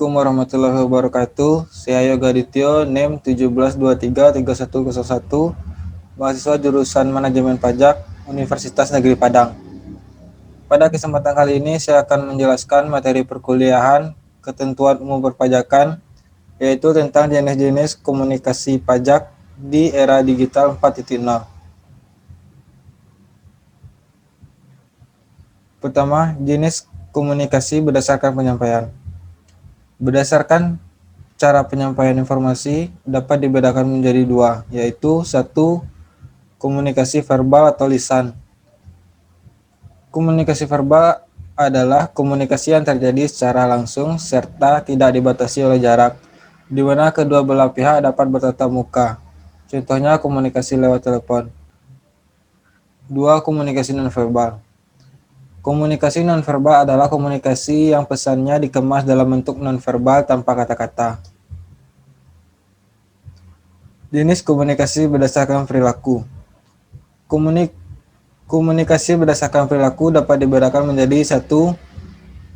Assalamualaikum warahmatullahi wabarakatuh. Saya Yoga Dityo, NIM 17233101, mahasiswa jurusan Manajemen Pajak, Universitas Negeri Padang. Pada kesempatan kali ini saya akan menjelaskan materi perkuliahan Ketentuan Umum Perpajakan, yaitu tentang jenis-jenis komunikasi pajak di era digital 4.0. Pertama, jenis komunikasi berdasarkan penyampaian. Berdasarkan cara penyampaian informasi dapat dibedakan menjadi dua, yaitu satu, komunikasi verbal atau lisan. Komunikasi verbal adalah komunikasi yang terjadi secara langsung serta tidak dibatasi oleh jarak, di mana kedua belah pihak dapat bertatap muka. Contohnya komunikasi lewat telepon. Dua, komunikasi nonverbal. Komunikasi nonverbal adalah komunikasi yang pesannya dikemas dalam bentuk nonverbal tanpa kata-kata. Jenis komunikasi berdasarkan perilaku. Komunikasi berdasarkan perilaku dapat dibedakan menjadi satu,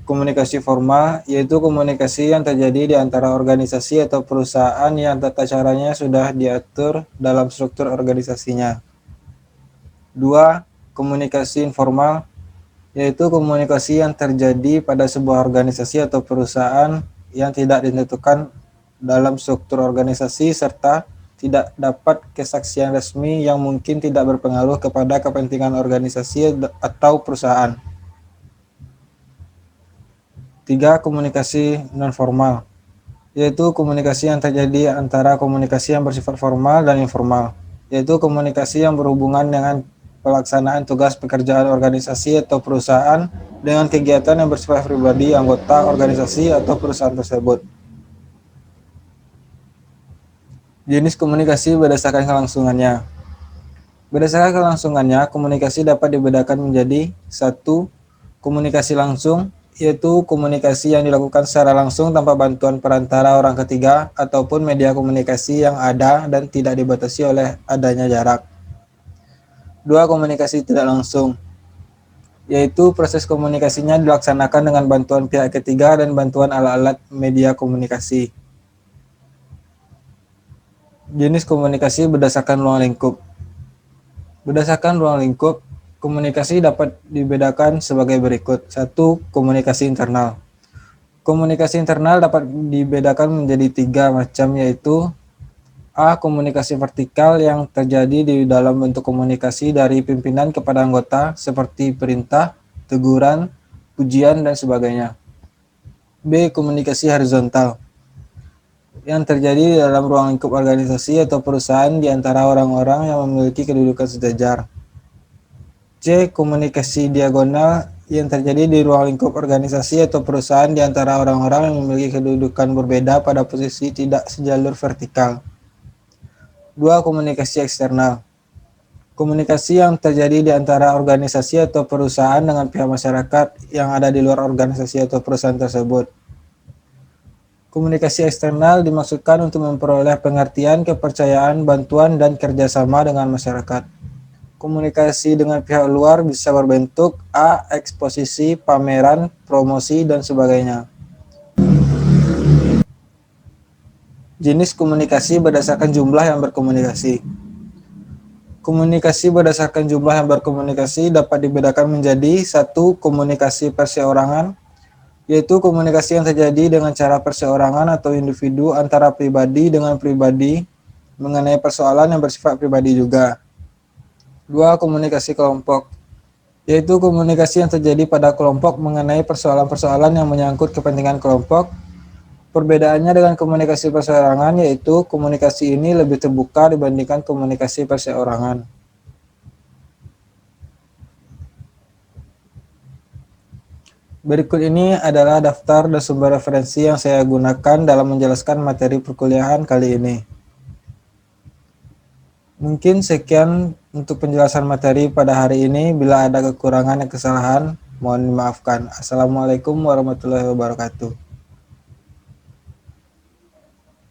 komunikasi formal, yaitu komunikasi yang terjadi di antara organisasi atau perusahaan yang tata caranya sudah diatur dalam struktur organisasinya. Dua, komunikasi informal, yaitu komunikasi yang terjadi pada sebuah organisasi atau perusahaan yang tidak ditentukan dalam struktur organisasi serta tidak dapat kesaksian resmi yang mungkin tidak berpengaruh kepada kepentingan organisasi atau perusahaan. Tiga, komunikasi nonformal, yaitu komunikasi yang terjadi antara komunikasi yang bersifat formal dan informal, yaitu komunikasi yang berhubungan dengan pelaksanaan tugas pekerjaan organisasi atau perusahaan dengan kegiatan yang bersifat pribadi anggota organisasi atau perusahaan tersebut. Jenis komunikasi berdasarkan kelangsungannya. Berdasarkan kelangsungannya, komunikasi dapat dibedakan menjadi satu, komunikasi langsung, yaitu komunikasi yang dilakukan secara langsung tanpa bantuan perantara orang ketiga ataupun media komunikasi yang ada dan tidak dibatasi oleh adanya jarak. Dua, komunikasi tidak langsung, yaitu proses komunikasinya dilaksanakan dengan bantuan pihak ketiga dan bantuan alat-alat media komunikasi. Jenis komunikasi berdasarkan ruang lingkup. Berdasarkan ruang lingkup, komunikasi dapat dibedakan sebagai berikut. Satu, komunikasi internal. Komunikasi internal dapat dibedakan menjadi tiga macam, yaitu A. Komunikasi vertikal yang terjadi di dalam bentuk komunikasi dari pimpinan kepada anggota seperti perintah, teguran, pujian, dan sebagainya. B. Komunikasi horizontal yang terjadi di dalam ruang lingkup organisasi atau perusahaan di antara orang-orang yang memiliki kedudukan sejajar. C. Komunikasi diagonal yang terjadi di ruang lingkup organisasi atau perusahaan di antara orang-orang yang memiliki kedudukan berbeda pada posisi tidak sejalur vertikal. 2. Komunikasi eksternal. Komunikasi yang terjadi di antara organisasi atau perusahaan dengan pihak masyarakat yang ada di luar organisasi atau perusahaan tersebut. Komunikasi eksternal dimaksudkan untuk memperoleh pengertian, kepercayaan, bantuan, dan kerjasama dengan masyarakat. Komunikasi dengan pihak luar bisa berbentuk A. Eksposisi, pameran, promosi, dan sebagainya. Jenis komunikasi berdasarkan jumlah yang berkomunikasi. Komunikasi berdasarkan jumlah yang berkomunikasi dapat dibedakan menjadi satu, komunikasi perseorangan, yaitu komunikasi yang terjadi dengan cara perseorangan atau individu antara pribadi dengan pribadi mengenai persoalan yang bersifat pribadi juga. Dua, komunikasi kelompok, yaitu komunikasi yang terjadi pada kelompok mengenai persoalan-persoalan yang menyangkut kepentingan kelompok. Perbedaannya dengan komunikasi perseorangan yaitu komunikasi ini lebih terbuka dibandingkan komunikasi perseorangan. Berikut ini adalah daftar dan sumber referensi yang saya gunakan dalam menjelaskan materi perkuliahan kali ini. Mungkin sekian untuk penjelasan materi pada hari ini. Bila ada kekurangan dan kesalahan, mohon dimaafkan. Assalamualaikum warahmatullahi wabarakatuh.